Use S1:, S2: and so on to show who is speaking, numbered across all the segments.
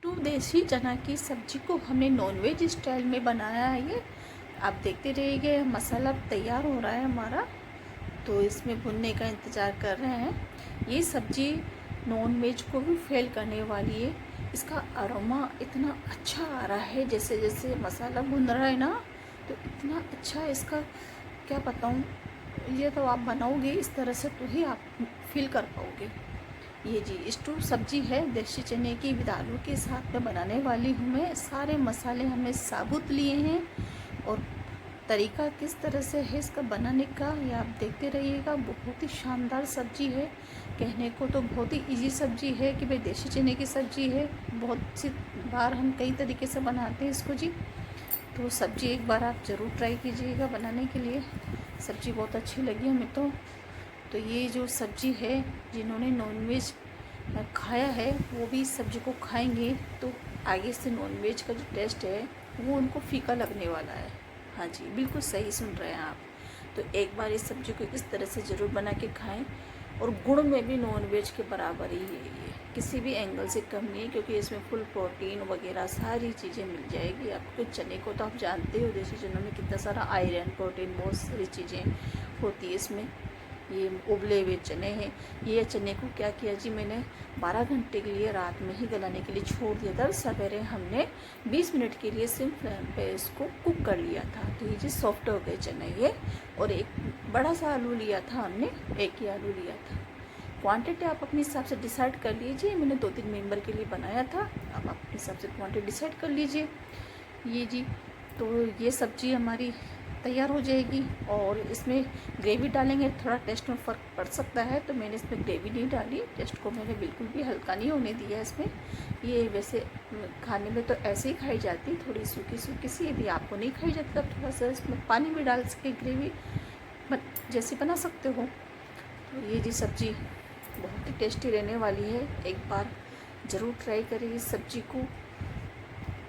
S1: To देसी चना की सब्जी को हमने नॉनवेज स्टाइल में बनाया है। ये आप देखते रहिए, मसाला तैयार हो रहा है हमारा, तो इसमें भुनने का इंतज़ार कर रहे हैं। ये सब्जी नॉनवेज को भी फेल करने वाली है। इसका अरोमा इतना अच्छा आ रहा है, जैसे जैसे मसाला भुन रहा है ना, तो इतना अच्छा इसका क्या बताऊँ। ये तो आप बनाओगे इस तरह से तो ही आप फील कर पाओगे। ये जी स्टू सब्जी है, देसी चने की दालों के साथ में बनाने वाली हूँ मैं। सारे मसाले हमने साबुत लिए हैं और तरीका किस तरह से है इसका बनाने का, ये आप देखते रहिएगा। बहुत ही शानदार सब्जी है। कहने को तो बहुत ही इजी सब्जी है कि भाई देसी चने की सब्जी है। बहुत सी बार हम कई तरीके से बनाते हैं इसको जी। तो सब्जी एक बार आप ज़रूर ट्राई कीजिएगा बनाने के लिए। सब्जी बहुत अच्छी लगी हमें तो ये जो सब्जी है, जिन्होंने नॉनवेज खाया है वो भी इस सब्जी को खाएंगे तो आगे से नॉनवेज का जो टेस्ट है वो उनको फीका लगने वाला है। हाँ जी, बिल्कुल सही सुन रहे हैं आप। तो एक बार इस सब्जी को इस तरह से ज़रूर बना के खाएं। और गुण में भी नॉनवेज के बराबर ही है, ये किसी भी एंगल से कम नहीं है, क्योंकि इसमें फुल प्रोटीन वगैरह सारी चीज़ें मिल जाएगी आपको। चने को तो आप जानते हो, देसी चनों में कितना सारा आयरन, प्रोटीन, बहुत सारी चीज़ें होती है इसमें। ये उबले हुए चने हैं। ये चने को क्या किया जी, मैंने 12 घंटे के लिए रात में ही गलाने के लिए छोड़ दिया था। सवेरे हमने 20 मिनट के लिए सिम फ्लेम पे इसको कुक कर लिया था। तो ये जी सॉफ्ट हो गए चने ये। और एक बड़ा सा आलू लिया था हमने, एक ही आलू लिया था। क्वांटिटी आप अपने हिसाब से डिसाइड कर लीजिए। मैंने 2-3 मेंबर के लिए बनाया था, आप अपने हिसाब से क्वांटिटी डिसाइड कर लीजिए। ये जी, तो ये सब्ज़ी हमारी तैयार हो जाएगी। और इसमें ग्रेवी डालेंगे, थोड़ा टेस्ट में फ़र्क पड़ सकता है, तो मैंने इसमें ग्रेवी नहीं डाली। टेस्ट को मैंने बिल्कुल भी हल्का नहीं होने दिया इसमें। ये वैसे खाने में तो ऐसे ही खाई जाती, थोड़ी सूखी सूखी सी। यदि आपको नहीं खाई जाती तब थोड़ा सा इसमें पानी भी डाल सके, ग्रेवी जैसी बना सकते हो। तो ये जी सब्ज़ी बहुत ही टेस्टी रहने वाली है। एक बार ज़रूर ट्राई करें इस सब्ज़ी को।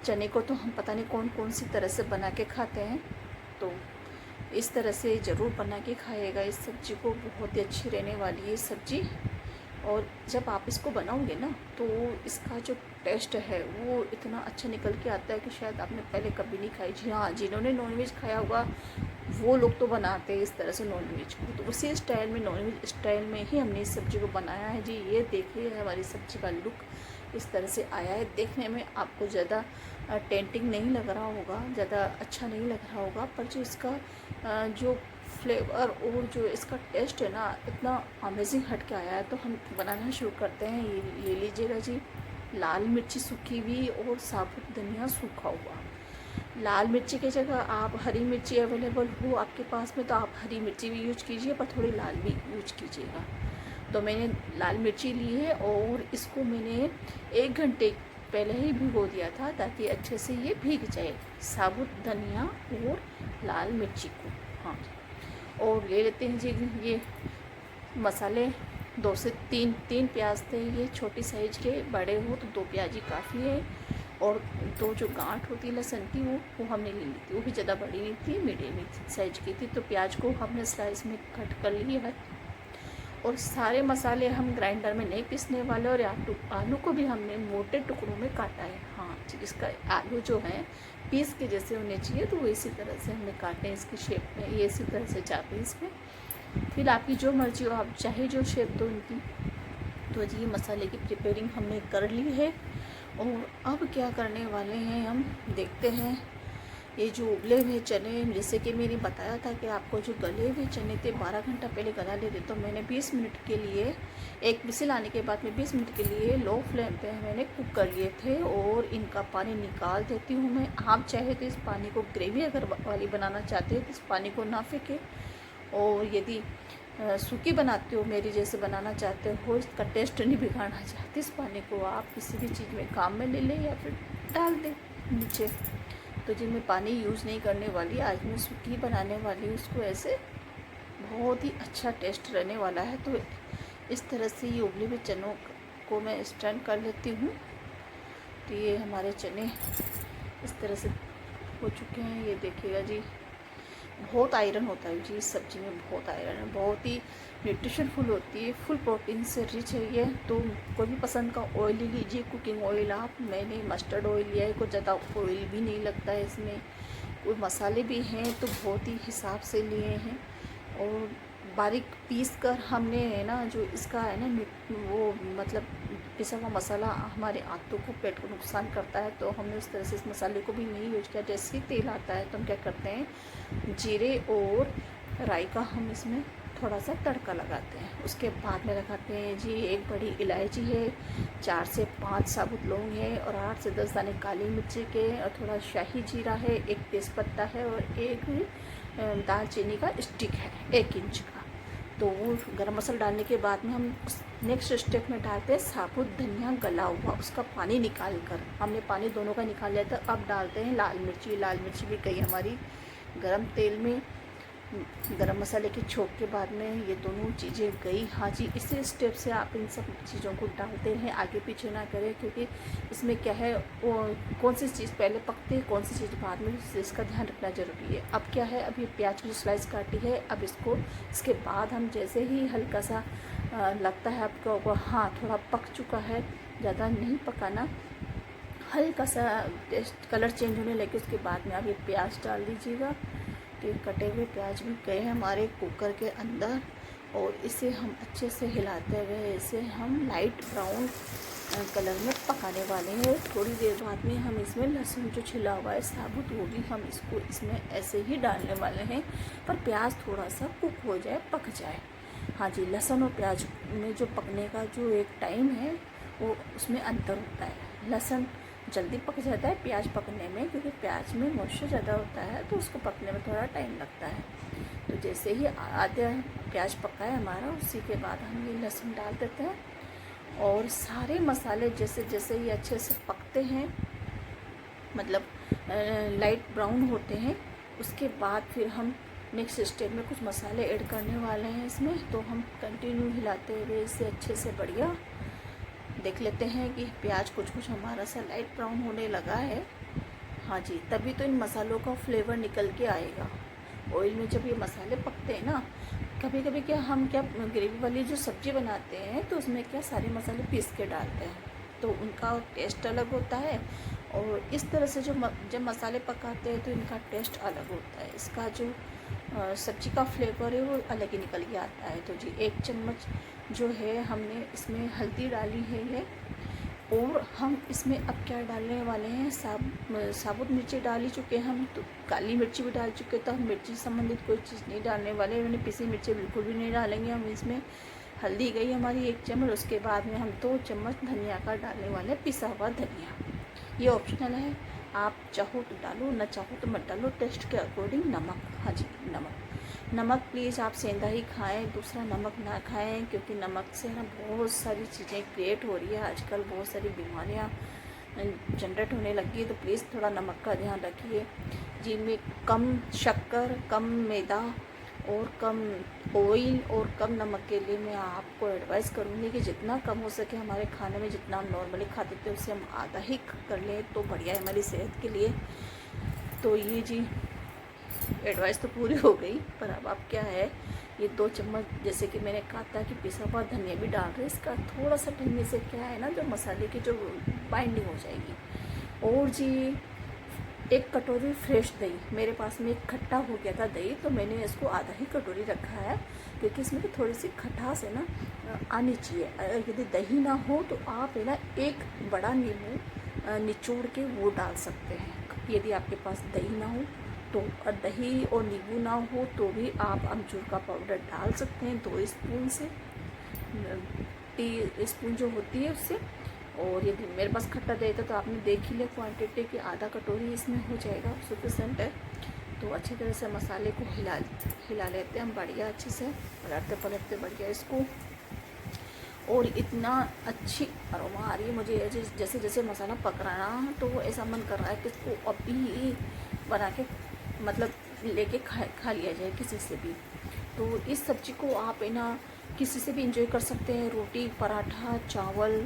S1: चने को तो हम पता नहीं कौन कौन सी तरह से बना के खाते हैं, तो इस तरह से ज़रूर बना के खाइएगा इस सब्ज़ी को। बहुत ही अच्छी रहने वाली है सब्ज़ी। और जब आप इसको बनाओगे ना, तो इसका जो टेस्ट है वो इतना अच्छा निकल के आता है कि शायद आपने पहले कभी नहीं खाई। जी हाँ, जिन्होंने नॉनवेज खाया होगा वो लोग तो बनाते हैं इस तरह से नॉनवेज को। तो उसी स्टाइल में, नॉनवेज स्टाइल में ही हमने इस सब्ज़ी को बनाया है जी। ये देखिए हमारी सब्ज़ी का लुक इस तरह से आया है। देखने में आपको ज़्यादा टेंटिंग नहीं लग रहा होगा, ज़्यादा अच्छा नहीं लग रहा होगा, पर जो इसका जो फ्लेवर और जो इसका टेस्ट है ना, इतना अमेजिंग हट के आया है। तो हम बनाना शुरू करते हैं। ये ले लीजिएगा जी, लाल मिर्ची सूखी हुई और साबुत धनिया सूखा हुआ। लाल मिर्ची की जगह आप हरी मिर्ची अवेलेबल हो आपके पास में तो आप हरी मिर्ची भी यूज कीजिए, पर थोड़ी लाल भी यूज कीजिएगा। तो मैंने लाल मिर्ची ली है और इसको मैंने 1 घंटे पहले ही भिगो दिया था, ताकि अच्छे से ये भीग जाए, साबुत धनिया और लाल मिर्ची को। हाँ, और ले लेते हैं जी ये मसाले। 2 से 3 प्याज थे ये, छोटी साइज़ के। बड़े हो तो 2 प्याज ही काफ़ी है। और 2 जो गांठ होती है लहसुन की, वो हमने ले ली थी। वो भी ज़्यादा बड़ी नहीं थी, मीडियम साइज की थी। तो प्याज को हमने स्लाइस में कट कर लिया है। और सारे मसाले हम ग्राइंडर में नहीं पीसने वाले। और आलू को भी हमने मोटे टुकड़ों में काटा है। हाँ, इसका आलू जो है पीस के जैसे होने चाहिए, तो वो इसी तरह से हमने काटे इसकी शेप में। ये इसी तरह से 4 पीस में। फिर आपकी जो मर्जी हो, आप चाहे जो शेप दो इनकी। तो जी मसाले की प्रिपेयरिंग हमने कर ली है। और अब क्या करने वाले हैं हम देखते हैं। ये जो उबले हुए चने, जैसे कि मैंने बताया था कि आपको जो गले हुए चने थे 12 घंटा पहले गला लेते, तो मैंने 20 मिनट के लिए, एक विसिल आने के बाद में 20 मिनट के लिए लो फ्लेम पे मैंने कुक कर लिए थे। और इनका पानी निकाल देती हूँ मैं। आप चाहे तो इस पानी को, ग्रेवी अगर वाली बनाना चाहते हो तो इस पानी को ना फेंके। और यदि सूखी बनाते हो, मेरी जैसे बनाना चाहते हो, इसका टेस्ट नहीं बिगाड़ना चाहते, इस पानी को आप किसी भी चीज़ में काम में ले लें या फिर डाल दें नीचे। तो जी मैं पानी यूज़ नहीं करने वाली, आज मैं सूखी बनाने वाली हूँ उसको। ऐसे बहुत ही अच्छा टेस्ट रहने वाला है। तो इस तरह से ये उबले हुए चनों को मैं स्टैंड कर लेती हूँ। तो ये हमारे चने इस तरह से हो चुके हैं, ये देखिएगा जी। बहुत आयरन होता है जी, इस सब्ज़ी में बहुत आयरन है, बहुत ही न्यूट्रिशनफुल होती है, फुल प्रोटीन से रिच है ये। तो कोई भी पसंद का ऑयल ही लीजिए, कुकिंग ऑयल आप। मैंने मस्टर्ड ऑयल लिया है, कुछ ज़्यादा ऑयल भी नहीं लगता है इसमें। और मसाले भी हैं तो बहुत ही हिसाब से लिए हैं, और बारीक पीस कर हमने है ना, जो इसका है ना वो मतलब पिसा हुआ मसाला हमारे आंतों को, पेट को नुकसान करता है, तो हमने उस तरह से इस मसाले को भी नहीं यूज किया। जैसे ही तेल आता है तो हम क्या करते हैं, जीरे और राई का हम इसमें थोड़ा सा तड़का लगाते हैं। उसके बाद में लगाते हैं जी एक बड़ी इलायची है, 4 से 5 साबुत लौंग है, और 8 से 10 दाने काली मिर्ची के, और थोड़ा शाही जीरा है, एक तेज़पत्ता है, और एक दालचीनी का स्टिक है 1 इंच का। तो वो गरम मसाला डालने के बाद में हम उस नेक्स्ट स्टेप में डालते हैं साबुत धनिया गला हुआ, उसका पानी निकाल कर, हमने पानी दोनों का निकाल लिया था। अब डालते हैं लाल मिर्ची। लाल मिर्ची भी गई हमारी गरम तेल में, गरम मसाले के छोंक के बाद में ये दोनों चीज़ें गई। हाँ जी, इसी स्टेप से आप इन सब चीज़ों को डालते हैं, आगे पीछे ना करें, क्योंकि इसमें क्या है, वो कौन सी चीज़ पहले पकती है, कौन सी चीज़ बाद में, इसका ध्यान रखना ज़रूरी है। अब क्या है, अभी प्याज की स्लाइस काटी है, अब इसके बाद हम जैसे ही हल्का सा लगता है आपको हाँ थोड़ा पक चुका है, ज़्यादा नहीं पकाना, हल्का सा टेस्ट कलर चेंज होने लगे, उसके बाद में आप ये प्याज डाल दीजिएगा। तो कटे हुए प्याज भी गए हैं हमारे कुकर के अंदर, और इसे हम अच्छे से हिलाते हुए इसे हम लाइट ब्राउन कलर में पकाने वाले हैं। थोड़ी देर बाद में हम इसमें लहसुन जो छिला हुआ है साबुत, वो भी हम इसको इसमें ऐसे ही डालने वाले हैं, पर प्याज थोड़ा सा कुक हो जाए, पक जाए। हाँ जी, लहसुन और प्याज में जो पकने का जो एक टाइम है, वो उसमें अंतर होता है। लहसुन जल्दी पक जाता है प्याज पकने में, क्योंकि प्याज में मॉइस्चर ज़्यादा होता है, तो उसको पकने में थोड़ा टाइम लगता है। तो जैसे ही आधा प्याज पका है हमारा, उसी के बाद हम ये लहसुन डाल देते हैं, और सारे मसाले जैसे जैसे ये अच्छे से पकते हैं, मतलब लाइट ब्राउन होते हैं, उसके बाद फिर हम नेक्स्ट स्टेप में कुछ मसाले ऐड करने वाले हैं इसमें। तो हम कंटिन्यू हिलाते हुए इसे अच्छे से बढ़िया देख लेते हैं कि प्याज कुछ कुछ हमारा सा लाइट ब्राउन होने लगा है। हाँ जी, तभी तो इन मसालों का फ्लेवर निकल के आएगा ऑयल में, जब ये मसाले पकते हैं ना। कभी कभी क्या हम ग्रेवी वाली जो सब्ज़ी बनाते हैं, तो उसमें क्या सारे मसाले पीस के डालते हैं, तो उनका टेस्ट अलग होता है, और इस तरह से जब मसाले पकाते हैं तो इनका टेस्ट अलग होता है। इसका जो सब्ज़ी का फ्लेवर है वो अलग ही निकल के आता है। तो जी 1 चम्मच जो है हमने इसमें हल्दी डाली है ये, और हम इसमें अब क्या डालने वाले हैं, साबुत मिर्ची डाल चुके हैं हम, तो काली मिर्ची भी डाल चुके, तो हम मिर्ची संबंधित कोई चीज़ नहीं डालने वाले, मैंने पिसी मिर्ची बिल्कुल भी नहीं डालेंगे हम इसमें। हल्दी गई हमारी 1 चम्मच, उसके बाद में हम 2 चम्मच धनिया का डालने वाले, पिसा हुआ धनिया। ये ऑप्शनल है, आप चाहो तो डालो, ना चाहो तो मत डालो, टेस्ट के अकॉर्डिंग नमक। हाँ जी, नमक प्लीज़ आप सेंधा ही खाएं, दूसरा नमक ना खाएं, क्योंकि नमक से ना बहुत सारी चीज़ें क्रिएट हो रही है आजकल, बहुत सारी बीमारियां जनरेट होने लगी है। तो प्लीज़ थोड़ा नमक का ध्यान रखिए जी। में कम शक्कर, कम मैदा, और कम ऑयल और कम नमक के लिए मैं आपको एडवाइस करूँगी कि जितना कम हो सके हमारे खाने में, जितना हम नॉर्मली खाते थे उससे हम आधा ही कर लें तो बढ़िया है हमारी सेहत के लिए। तो ये जी एडवाइस तो पूरी हो गई, पर अब आप क्या है, ये 2 चम्मच जैसे कि मैंने कहा था कि पिसा हुआ धनिया भी डाल रहे हैं, इसका थोड़ा सा डलने से क्या है ना, जो मसाले की जो बाइंडिंग हो जाएगी। और जी 1 कटोरी फ्रेश दही, मेरे पास में एक खट्टा हो गया था दही, तो मैंने इसको आधा ही कटोरी रखा है, क्योंकि इसमें तो थोड़ी सी खटास है ना आनी चाहिए। अगर यदि दही ना हो तो आप है ना 1 बड़ा नींबू निचोड़ के वो डाल सकते हैं, यदि आपके पास दही ना हो तो। और दही और नींबू ना हो तो भी आप अमचूर का पाउडर डाल सकते हैं 2 स्पून से, टी स्पून जो होती है उससे। और यदि मेरे पास खट्टा दही था तो आपने देख ही लिया क्वांटिटी की, आधा कटोरी इसमें हो जाएगा, सफिशेंट है। तो अच्छी तरह से मसाले को हिला लेते हैं हम बढ़िया, अच्छे से पलटते पलटते बढ़िया इसको। और इतना अच्छी अरोमा आ रही है मुझे, जैसे जैसे मसाला पक रहा है तो वो ऐसा मन कर रहा है कि इसको अभी बना के मतलब लेके खा लिया जाए किसी से भी। तो इस सब्ज़ी को आप है ना किसी से भी इंजॉय कर सकते हैं, रोटी, पराठा, चावल,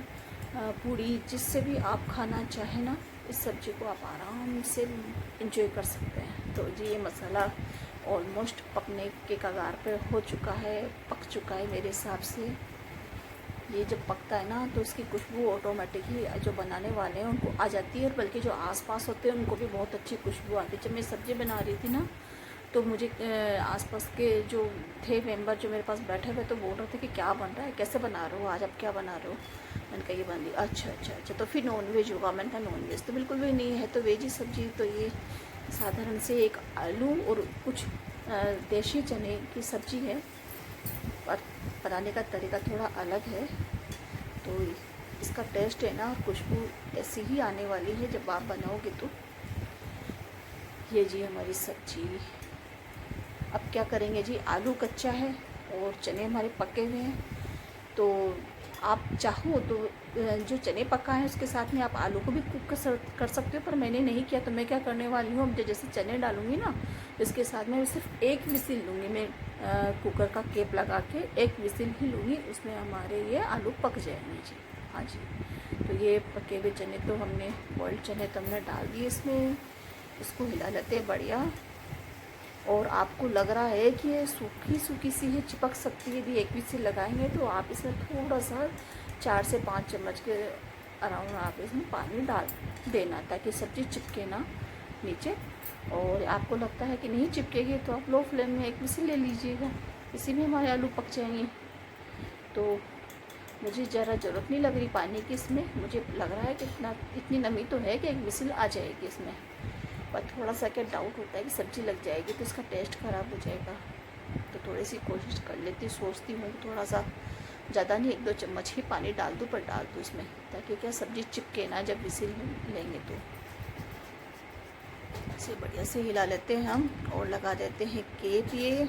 S1: पूड़ी, जिससे भी आप खाना चाहें ना, इस सब्ज़ी को आप आराम से इंजॉय कर सकते हैं। तो जी ये मसाला ऑलमोस्ट पकने के कगार पे हो चुका है, पक चुका है मेरे हिसाब से। ये जब पकता है ना तो इसकी खुशबू ऑटोमेटिकली जो बनाने वाले हैं उनको आ जाती है, और बल्कि जो आसपास होते हैं उनको भी बहुत अच्छी खुशबू आती है। जब मैं सब्ज़ी बना रही थी ना तो मुझे आसपास के जो थे मेंबर जो मेरे पास बैठे हुए तो बोल रहे थे कि क्या बन रहा है, कैसे बना रहे हो, आज आप क्या बना रहे हो। मैंने कहा ये बन रही, अच्छा तो फिर नॉन वेज होगा। मैंने कहा नॉन वेज तो बिल्कुल भी नहीं है, तो वेज ही सब्ज़ी। तो ये साधारण से एक आलू और कुछ देशी चने की सब्ज़ी है, पर बनाने का तरीका थोड़ा अलग है। तो इसका टेस्ट है ना और खुशबू ऐसी ही आने वाली है जब आप बनाओगे तो। ये जी हमारी सब्जी। अब क्या करेंगे जी, आलू कच्चा है और चने हमारे पके हुए हैं, तो आप चाहो तो जो चने पका है उसके साथ में आप आलू को भी कुक कर सकते हो, पर मैंने नहीं किया। तो मैं क्या करने वाली हूँ, जैसे चने डालूँगी ना इसके साथ में सिर्फ एक विसिल लूँगी मैं, कुकर का केप लगा के एक विसिल ही लूँगी, उसमें हमारे ये आलू पक जाएंगे जी। हाँ जी, तो ये पके हुए चने तो हमने, बॉइल्ड चने तो हमने डाल दिए इसमें। इसको हिला लेते हैं बढ़िया। और आपको लग रहा है कि ये सूखी सी है, चिपक सकती है, यदि एक विसिल लगाएंगे तो आप इसमें थोड़ा सा 4 से 5 चम्मच के अराउंड आप इसमें पानी डाल देना, ताकि सब्ज़ी चिपके ना नीचे। और आपको लगता है कि नहीं चिपकेगी तो आप लो फ्लेम में एक विसिल ले लीजिएगा, इसी में हमारे आलू पक जाएंगे। तो मुझे ज़रा ज़रूरत नहीं लग रही पानी की इसमें, मुझे लग रहा है कि इतनी नमी तो है कि एक विसिल आ जाएगी इसमें। पर थोड़ा सा क्या डाउट होता है कि सब्ज़ी लग जाएगी तो इसका टेस्ट ख़राब हो जाएगा। तो थोड़ी सी कोशिश कर लेती, सोचती हूँ थोड़ा सा ज़्यादा नहीं 1-2 चम्मच ही पानी डाल दूँ, पर डाल दूँ इसमें, ताकि क्या सब्ज़ी चिपके ना जब विसिल लेंगे तो। इसे बढ़िया से हिला लेते हैं हम और लगा देते हैं केप ये।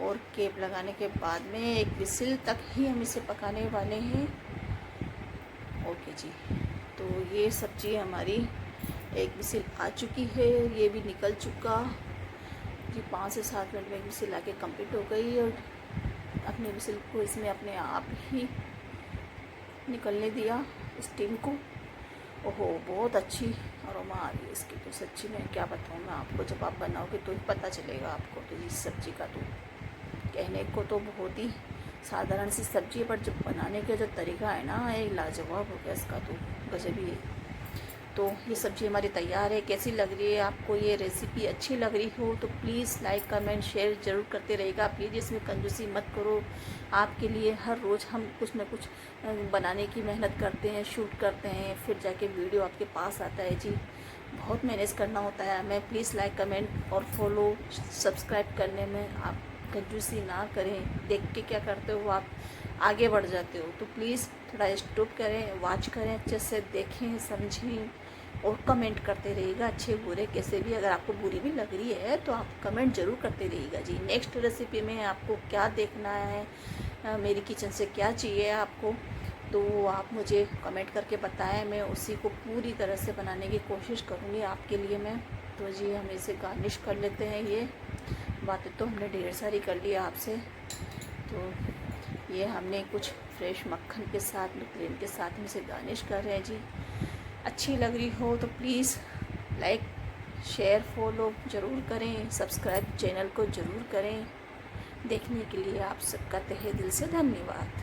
S1: और केप लगाने के बाद में एक विसिल तक ही हम इसे पकाने वाले हैं। ओके जी, तो ये सब्ज़ी हमारी एक विसिल आ चुकी है, ये भी निकल चुका जी। 5 से 7 मिनट में विसिल आके कंप्लीट हो गई, और अपने विसिल को इसमें अपने आप ही निकलने दिया स्टीम को। ओहो, बहुत अच्छी अरोमा आ रही है इसकी तो, सच्ची में क्या बताऊँ मैं आपको, जब आप बनाओगे तो ही पता चलेगा आपको। तो इस सब्ज़ी का तो कहने को तो बहुत ही साधारण सी सब्ज़ी है, पर जब बनाने का जो तरीका है ना, ये लाजवाब हो गया इसका, तो गजब ही है। तो ये सब्ज़ी हमारी तैयार है। कैसी लग रही है आपको, ये रेसिपी अच्छी लग रही हो तो प्लीज़ लाइक कमेंट शेयर ज़रूर करते रहेगा। प्लीज़ इसमें कंजूसी मत करो। आपके लिए हर रोज़ हम कुछ ना कुछ बनाने की मेहनत करते हैं, शूट करते हैं, फिर जाके वीडियो आपके पास आता है जी। बहुत मैनेज करना होता है हमें। प्लीज़ लाइक कमेंट और फॉलो सब्सक्राइब करने में आप कंजूसी ना करें। देख के क्या करते हो आप आगे बढ़ जाते हो, तो प्लीज़ थोड़ा स्टॉप करें, वॉच करें, अच्छे से देखें, समझें और कमेंट करते रहिएगा, अच्छे बुरे कैसे भी। अगर आपको बुरी भी लग रही है तो आप कमेंट ज़रूर करते रहिएगा जी। नेक्स्ट रेसिपी में आपको क्या देखना है, मेरी किचन से क्या चाहिए आपको, तो आप मुझे कमेंट करके बताएं, मैं उसी को पूरी तरह से बनाने की कोशिश करूँगी आपके लिए मैं। तो जी हम इसे गार्निश कर लेते हैं। ये बातें तो हमने ढेर सारी कर ली आपसे। तो ये हमने कुछ फ्रेश मक्खन के साथ, क्रीम के साथ में इसे गार्निश कर रहे हैं जी। अच्छी लग रही हो तो प्लीज़ लाइक शेयर फॉलो ज़रूर करें, सब्सक्राइब चैनल को ज़रूर करें। देखने के लिए आप सबका तहे दिल से धन्यवाद।